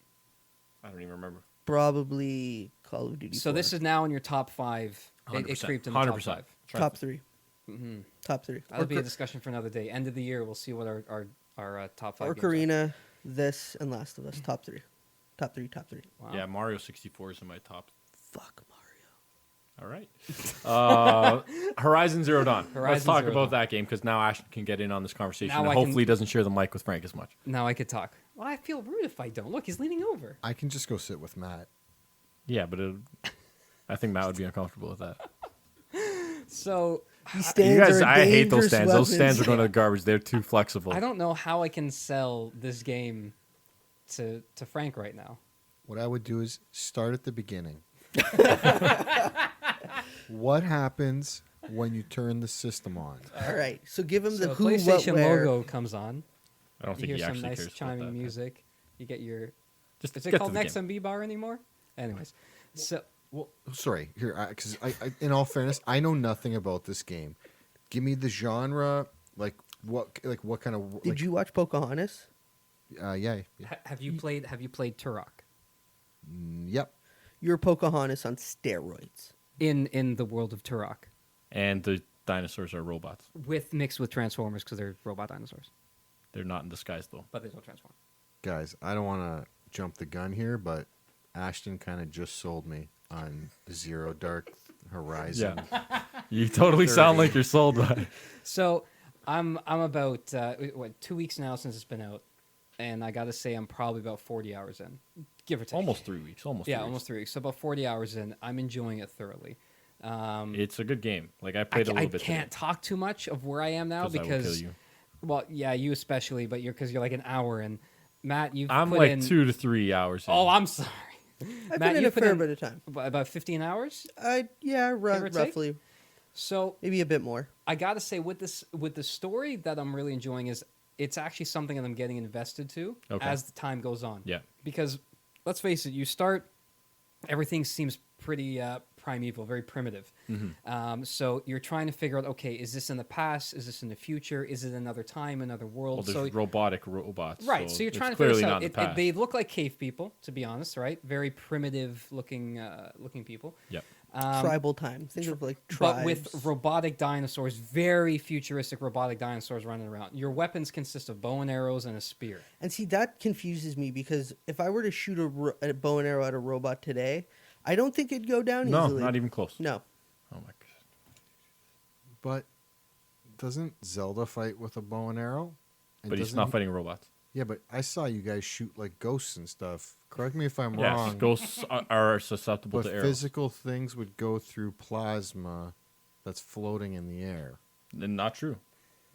I don't even remember.
probably Call of Duty.
So
4.
this is now in your top 5. It
100%.
creeped in the top
100%.
5.
top 3.
Mm-hmm.
Top 3.
That'll be a discussion for another day. End of the year, we'll see what our top 5 games are.
Ocarina, this, and Last of Us. Top 3. Top 3. Top 3.
Wow.
Yeah, Mario 64 is in my top.
Fuck Mario.
All right. Horizon Zero Dawn. Let's
Horizon
talk
Zero
about
Dawn.
that game because now Ashton can get in on this conversation
Now
and
I can-
hopefully doesn't share the mic with Frank as much.
Now I could talk. Well, I feel rude if I don't. Look, he's leaning over.
I can just go sit with Matt.
Yeah, but I think Matt would be uncomfortable with that.
So
These stands
You guys,
are
I hate those
dangerous
stands. Those
weapons.
stands are going to the garbage. They're too flexible.
I don't know how I can sell this game to Frank right now.
What I would do is start at the beginning. What happens when you turn the system on?
All right. So give him
So
the who, what,
PlayStation
where.
logo comes on.
I don't
You
think
hear
he
some
actually
nice
cares about
chiming
that.
music. You get your.
Just
Is it
get
called
to the
Next
game.
MB bar anymore? Anyways, so
Well, sorry, here, because in all fairness, I know nothing about this game. Give me the genre, like what kind of?
Did you watch Pocahontas?
Yeah.
have you played Turok
Yep.
You're Pocahontas on steroids.
in the world of Turok
And the dinosaurs are robots.
with mixed with Transformers because they're robot dinosaurs,
They're not in disguise though.
but they don't transform.
Guys, I don't want to jump the gun here, but Ashton kind of just sold me on Zero Dark Horizon.
Yeah. You totally sound like you're sold by it.
So I'm about 2 weeks now since it's been out, and I got to say I'm probably about 40 hours in, give or take.
Almost 3 weeks. Almost.
Yeah,
3
almost
weeks.
3 weeks. So about 40 hours in, I'm enjoying it thoroughly.
It's a good game. Like I played a
I
little bit.
can't talk too much of where I am now
I will
because,
kill you.
well, yeah, you especially, but you're like an hour in. Matt, you've
I'm
put
like
in,
2 to 3 hours. In.
Oh, I'm sorry.
I've
Matt,
been in
you
a
put
fair
in-
bit of time.
About 15 hours.
Yeah,
Give or take?
roughly,
So
maybe a bit more.
I got to say, with the story that I'm really enjoying is it's actually something that I'm getting invested to
Okay.
as the time goes on.
Yeah.
Because let's face it, you start, everything seems pretty primeval, very primitive.
Mm-hmm.
So you're trying to figure out, okay, is this in the past? Is this in the future? Is it another time, another world?
Well, there's
so
robotic robots.
right, so you're
it's
trying to figure
clearly
this
not
out.
in the past.
They look like cave people, to be honest, right? Very primitive looking people.
Yep.
Tribal time. Think of like
But
tribes.
with robotic dinosaurs, very futuristic robotic dinosaurs running around. Your weapons consist of bow and arrows and a spear.
And see, that confuses me because if I were to shoot a bow and arrow at a robot today, I don't think it'd go down
No,
easily.
not even close.
No.
Oh my god.
But doesn't Zelda fight with a bow and arrow? And
But he's
doesn't
not
he-
fighting robots.
Yeah, but I saw you guys shoot like ghosts and stuff. Correct me if I'm
Yes,
wrong.
ghosts are susceptible
but
to arrows.
physical things would go through plasma that's floating in the air.
And not true.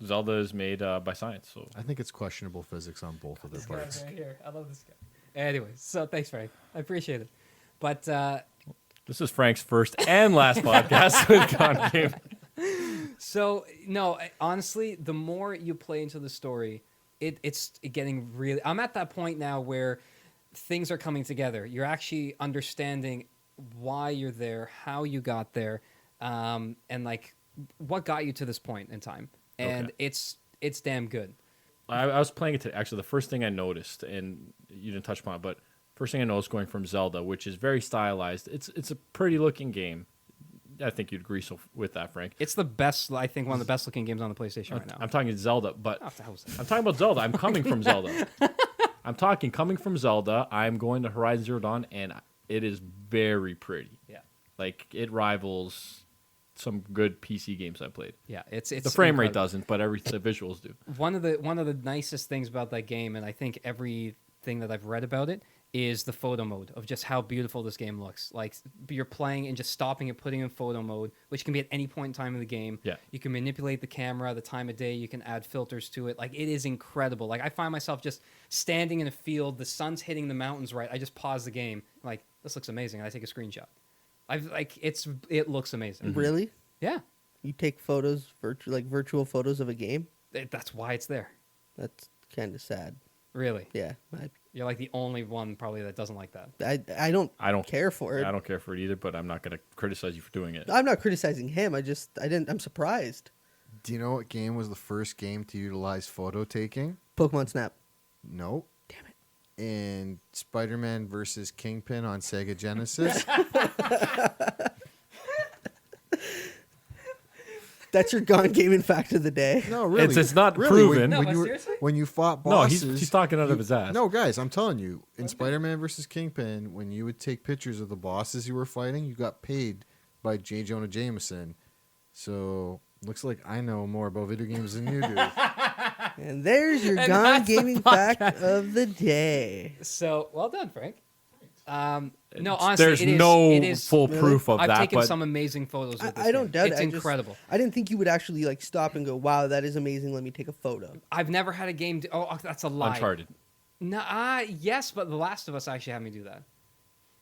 Zelda is made by science, so
I think it's questionable physics on both of their
This guy
parts.
right here. I love this guy. Anyways, so thanks, Frank. I appreciate it. But
this is Frank's first and last podcast with Con Game.
so no, honestly, the more you play into the story, it's getting really. I'm at that point now where things are coming together. You're actually understanding why you're there, how you got there, and like what got you to this point in time. And
Okay.
it's damn good.
I was playing it today. Actually, the first thing I noticed, and you didn't touch upon it, but first thing I noticed going from Zelda, which is very stylized. It's a pretty looking game. I think you'd agree with that, Frank.
It's the best. I think one of the best looking games on the PlayStation right now.
I'm talking Zelda, but
Oh, what the hell was that?
I'm talking about Zelda. I'm coming from Zelda. Coming from Zelda. I'm going to Horizon Zero Dawn, and it is very pretty.
Yeah,
Like it rivals some good PC games I played.
yeah. It's
The frame rate
incredible.
doesn't, but the visuals do.
One of the nicest things about that game, and I think everything that I've read about it, is the photo mode of just how beautiful this game looks. Like you're playing and just stopping and putting in photo mode, which can be at any point in time in the game.
Yeah.
You can manipulate the camera, the time of day. You can add filters to it. Like it is incredible. Like I find myself just standing in a field, the sun's hitting the mountains right. I just pause the game. Like this looks amazing. And I take a screenshot. It looks amazing.
Really?
Yeah.
You take photos, virtual photos of a game?
That's why it's there.
That's kind of sad.
Really.
Yeah,
You're like the only one probably that doesn't like that.
I don't
I don't
care for it.
I don't care for it either, but I'm not going to criticize you for doing it.
I'm not criticizing him. I'm surprised.
Do you know what game was the first game to utilize photo taking?
Pokemon Snap.
No.
Damn it.
In Spider-Man versus Kingpin on Sega Genesis.
That's your Gone Gaming fact of the day.
No, really.
It's not
really,
proven.
No,
When,
but
you were,
seriously?
when you fought
No,
bosses,
he's talking out of his ass.
No, guys, I'm telling you, in Spider-Man versus Kingpin, when you would take pictures of the bosses you were fighting, you got paid by J. Jonah Jameson. So looks like I know more about video games than you do.
And there's your
And
Gone
that's the
Gaming fact of the day.
So well done, Frank. No,
It's-
honestly,
there's
it is,
no
it is,
full proof of
I've
that,
taken
but
some amazing photos. With this
I don't
game.
doubt
it's
it.
incredible.
I didn't think you would actually like stop and go, "Wow, that is amazing. Let me take a photo."
I've never had a game. That's a lie.
Uncharted.
No, yes, but The Last of Us actually had me do that.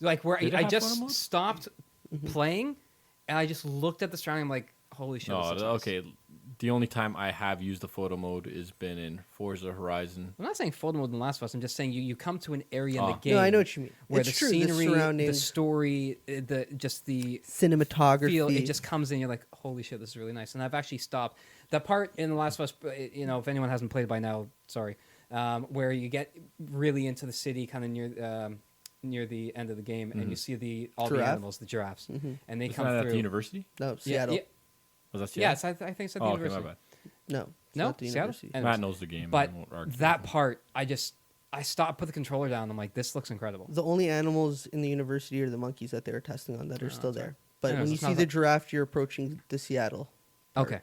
Like where
Did it
I
have photo
just
mode?
stopped
Mm-hmm.
playing, and I just looked at the surrounding. I'm like, holy shit!
No,
this looks nice.
okay. The only time I have used the photo mode has been in Forza Horizon.
I'm not saying photo mode in The Last of Us. I'm just saying you come to an area in the
Oh.
game.
No, I know what you mean.
Where
It's
the
true,
scenery,
the surrounding
the story, the
cinematography.
feel, it just comes in. You're like, holy shit, this is really nice. And I've actually stopped that part in The Last of Us. If anyone hasn't played by now, sorry, where you get really into the city, kind of near the end of the game, and you see all the
Giraffe?
animals, the giraffes, and they
Isn't
come
that
through.
at the university?
No,
Yeah,
Seattle.
yeah,
Was that
yeah,
Seattle?
I think it's at the
Oh, okay,
university.
my bad.
No, it's
No,
not the
Seattle?
university.
And-
Matt knows the game.
But
I won't argue
that
with him.
part, I stopped, put the controller down. I'm like, this looks incredible.
The only animals in the university are the monkeys that they were testing on that are still
that's right.
there. But
Anyways,
when you
it's
see
not
the
that-
giraffe, you're approaching the Seattle.
Okay.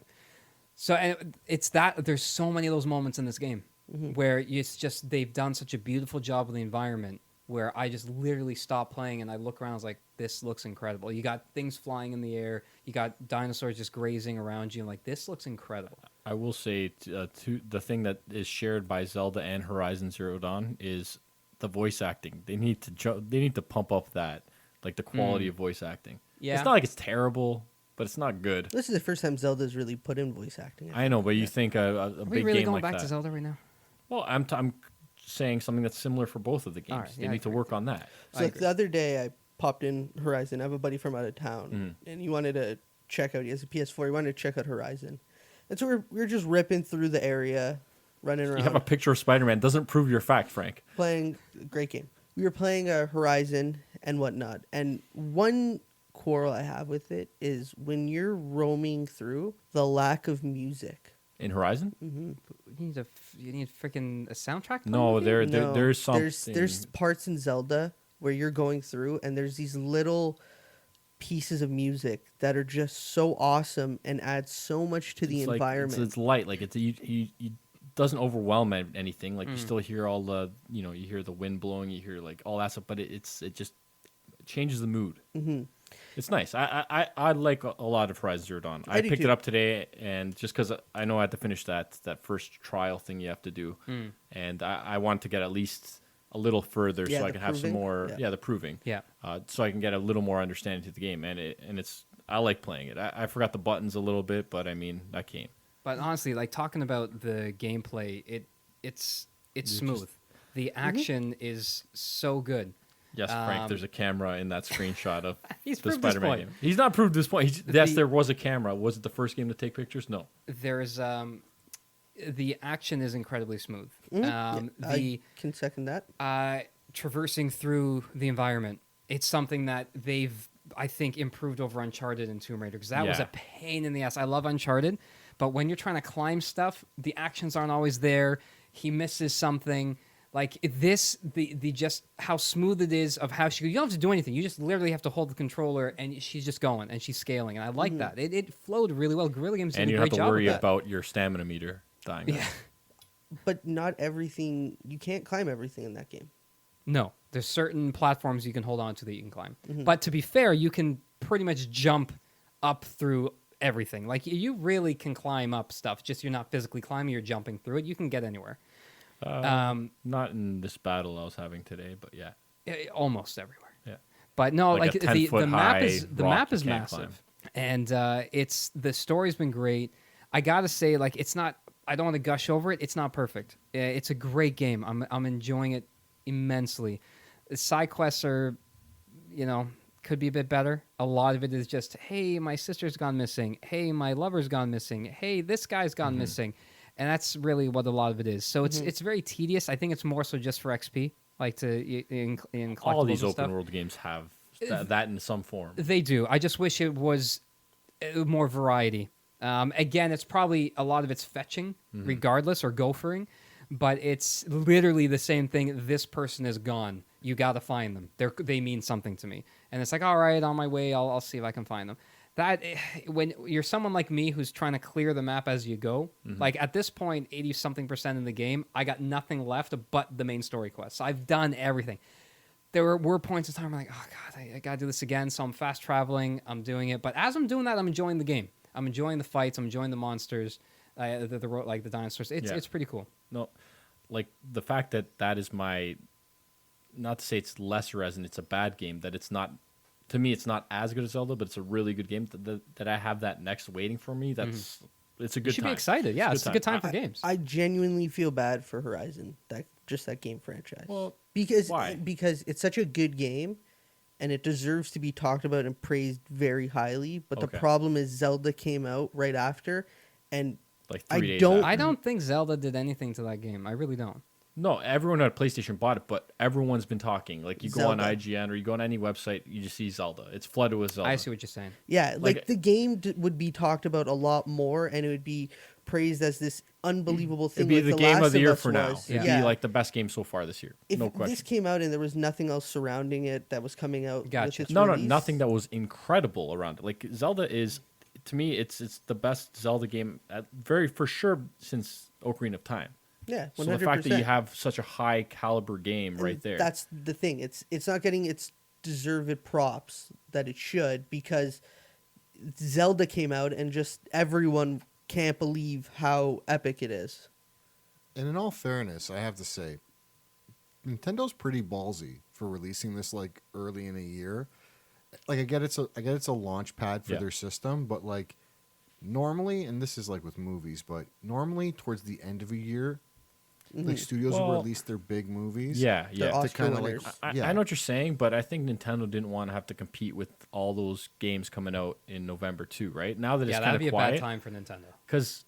So and it's that there's so many of those moments in this game where it's just they've done such a beautiful job with the environment where I just literally stop playing and I look around. I was like, this looks incredible. You got things flying in the air. You got dinosaurs just grazing around you. I'm like, this looks incredible.
I will say the thing that is shared by Zelda and Horizon Zero Dawn is the voice acting. They need to pump up that like the quality of voice acting.
Yeah.
It's not like it's terrible, but it's not good.
This is the first time Zelda's really put in voice acting.
I know, but you think a
Are we
big
really
game
going
like
back
that?
to Zelda right now?
Well, I'm saying something that's similar for both of the games.
All right,
They
yeah, I
need to
agree.
work on that.
I
So
agree.
the other day I popped in Horizon. I have a buddy from out of town, and he wanted to check out. He has a PS4. He wanted to check out Horizon, and so we're just ripping through the area, running around,
You have a picture of Spider-Man. Doesn't prove your fact, Frank.
playing. Great game. We were playing Horizon and whatnot, and one quarrel I have with it is when you're roaming through, the lack of music.
In Horizon?
You need freaking a soundtrack?
No,
there.
there's something.
There's parts in Zelda where you're going through and there's these little pieces of music that are just so awesome and add so much to the
It's like-
environment.
It's light. Like you doesn't overwhelm anything. Like you
Mm.
still hear all the you hear the wind blowing. You hear like all that stuff, but it just changes the mood. It's nice. I like a lot of Horizon Zero Dawn. I
do
picked
too.
it up today, and just because I know I had to finish that first trial thing you have to do, and I want to get at least a little further
Yeah,
so I
the
can have some
proving.
more.
Yeah.
The proving.
Yeah.
So I can get a little more understanding to the game, and it's I like playing it. I forgot the buttons a little bit, but I mean I came.
But honestly, like talking about the gameplay, it's smooth. The action is so good.
Yes, Frank. There's a camera in that screenshot of
He's
the
proved his
Spider-Man
point.
game. He's not proved this point. Yes,
The-
there was a camera. Was it the first game to take pictures? No.
There's the action is incredibly smooth.
Yeah, I can second that.
Traversing through the environment, it's something that they've, I think, improved over Uncharted and Tomb Raider, because that was
Yeah.
a pain in the ass. I love Uncharted, but when you're trying to climb stuff, the actions aren't always there. He misses something. Like this, the just how smooth it is of how you don't have to do anything. You just literally have to hold the controller and she's just going and she's scaling. And I like that. It flowed really well. Guerrilla Games did
And
a
you
great
have to
job
worry
with that.
about your stamina meter dying.
Yeah.
But not everything. You can't climb everything in that game.
No, there's certain platforms you can hold on to that you can climb.
Mm-hmm.
But to be fair, you can pretty much jump up through everything. Like you really can climb up stuff. Just you're not physically climbing, you're jumping through it. You can get anywhere.
Not in this battle I was having today, but yeah.
Almost everywhere.
Yeah.
But no,
Like
like
a
the
10-foot
map
high
is the
rock
map
you
is
can't
massive, and it's the story's been great. I gotta say, like it's not. I don't want to gush over it. It's not perfect. It's a great game. I'm enjoying it immensely. The side quests are, could be a bit better. A lot of it is just, hey, my sister's gone missing. Hey, my lover's gone missing. Hey, this guy's gone missing. And that's really what a lot of it is. So it's very tedious. I think it's more so just for XP, like in collectibles
All these
and
open
stuff.
world games have that in some form.
They do. I just wish it was more variety. Again, it's probably a lot of it's fetching, regardless, or gophering, but it's literally the same thing. This person is gone. You got to find them. They mean something to me, and it's like, all right, on my way, I'll see if I can find them. That when you're someone like me who's trying to clear the map as you go, like at this point, 80-something% in the game, I got nothing left but the main story quests. I've done everything. There were points in time where I'm like, oh god, I gotta do this again. So I'm fast traveling, I'm doing it, but as I'm doing that, I'm enjoying the game. I'm enjoying the fights. I'm enjoying the monsters, like the dinosaurs. It's pretty cool.
No, like the fact that is my, not to say it's lesser as in it's a bad game, that it's not, to me it's not as good as Zelda, but it's a really good game that I have that next waiting for me. That's it's a
You
good
should
time.
be excited. Yeah, it's a good time for
I-
games.
I genuinely feel bad for Horizon, that game franchise.
Well,
because
why?
Because it's such a good game, and it deserves to be talked about and praised very highly. But the
Okay.
problem is Zelda came out right after, and
like
I
3 days
don't-
after.
I don't think Zelda did anything to that game. I really don't.
No, everyone at PlayStation bought it, but everyone's been talking. Like you go on
Zelda.
IGN or you go on any website, you just see Zelda. It's flooded with Zelda.
I see what you're saying.
yeah,
Like-
like the game would be talked about a lot more, and it would be praised as this unbelievable thing.
It'd be
like
the game
Last
of the year
Us
for now.
was.
It'd
Yeah.
be like the best game so far this year.
If
No question.
this came out and there was nothing else surrounding it that was coming out, with
Gotcha.
its
No,
release,
nothing that was incredible around it. Like Zelda is, to me, it's the best Zelda game for sure since Ocarina of Time.
Yeah, 100%.
So the fact that you have such a high caliber game
And
right there.
That's the thing. It's not getting its deserved props that it should, because Zelda came out and just everyone can't believe how epic it is.
And in all fairness, I have to say, Nintendo's pretty ballsy for releasing this like early in a year. Like I get it's a launch pad for
Yeah.
their system, but like normally, and this is like with movies, but normally towards the end of a year, like studios will
Well,
release their big movies.
yeah,
They're
yeah.
Oscar
to kind of like
winners.
I
yeah.
know what you're saying, but I think Nintendo didn't want to have to compete with all those games coming out in November too, right? Now that it's
Yeah,
kind
that'd
of
be a bad
quiet,
time for Nintendo.
because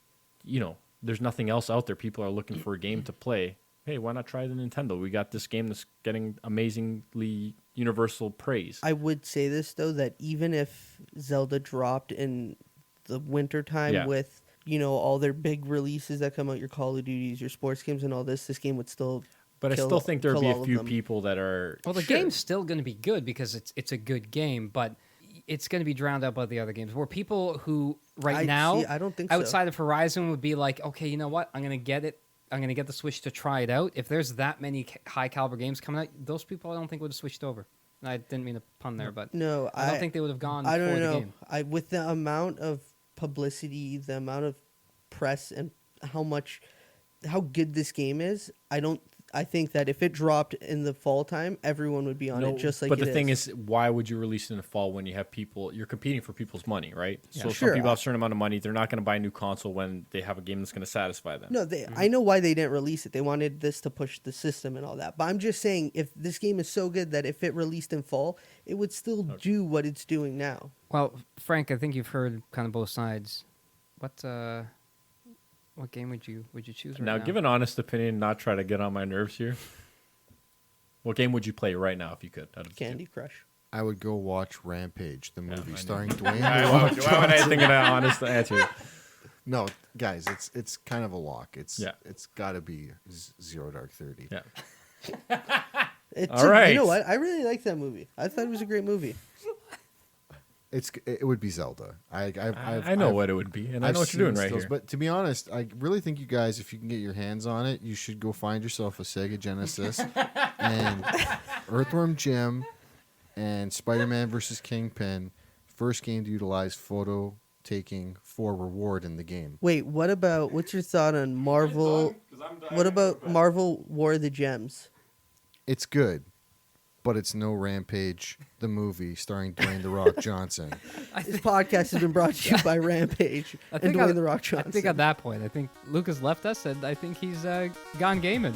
there's nothing else out there. People are looking for a game to play. Hey, why not try the Nintendo? We got this game that's getting amazingly universal praise.
I would say this though, that even if Zelda dropped in the winter time
Yeah.
with all their big releases that come out, your Call of Duties, your sports games, and all this game would still.
But I
kill-
still think there would be
kill
a
all of
few
them.
people that are.
Well, the
Sure.
game's still going to be good because it's a good game, but it's going to be drowned out by the other games. Where people who
I don't think so.
outside of Horizon would be like, okay, you know what? I'm going to get it. I'm going to get the Switch to try it out. If there's that many high caliber games coming out, those people I don't think would have switched over. I didn't mean to pun there, but
No,
I don't think they would have gone
I
for
don't
the
know.
game.
With the amount of publicity, the amount of press, and how good this game is, I think that if it dropped in the fall time, everyone would be on it just like.
But the thing is, why would you release it in the fall when you have people? You're competing for people's money, right?
Yeah.
So
Sure.
some people have a certain amount of money. They're not going to buy a new console when they have a game that's going to satisfy them.
No, I know why they didn't release it. They wanted this to push the system and all that. But I'm just saying, if this game is so good that if it released in fall, it would still do what it's doing now.
Well, Frank, I think you've heard kind of both sides. What game would you choose right now?
Now, give an honest opinion, not try to get on my nerves here. What game would you play right now if you could? Out of the two?
Candy Crush.
I would go watch Rampage, the
Yeah,
movie
I know.
starring Dwayne.
Why
The Rock
would I
Johnson.
think of that honest answer?
No, guys, it's kind of a lock. It's
Yeah.
it's got to be Zero Dark 30.
Yeah.
All
All right.
You know what? I really liked that movie. I thought it was a great movie.
It would be Zelda.
I know what it would be, and I know what you're doing right here.
But to be honest, I really think you guys, if you can get your hands on it, you should go find yourself a Sega Genesis and Earthworm Jim and Spider-Man versus Kingpin. First game to utilize photo taking for reward in the game.
Wait, what's your thought on Marvel? What about Marvel War of the Gems?
It's good, but it's no Rampage, the movie starring Dwayne The Rock Johnson.
This podcast has been brought to you by Rampage and Dwayne The Rock Johnson.
I think at that point, I think Lucas left us, and I think he's gone gaming.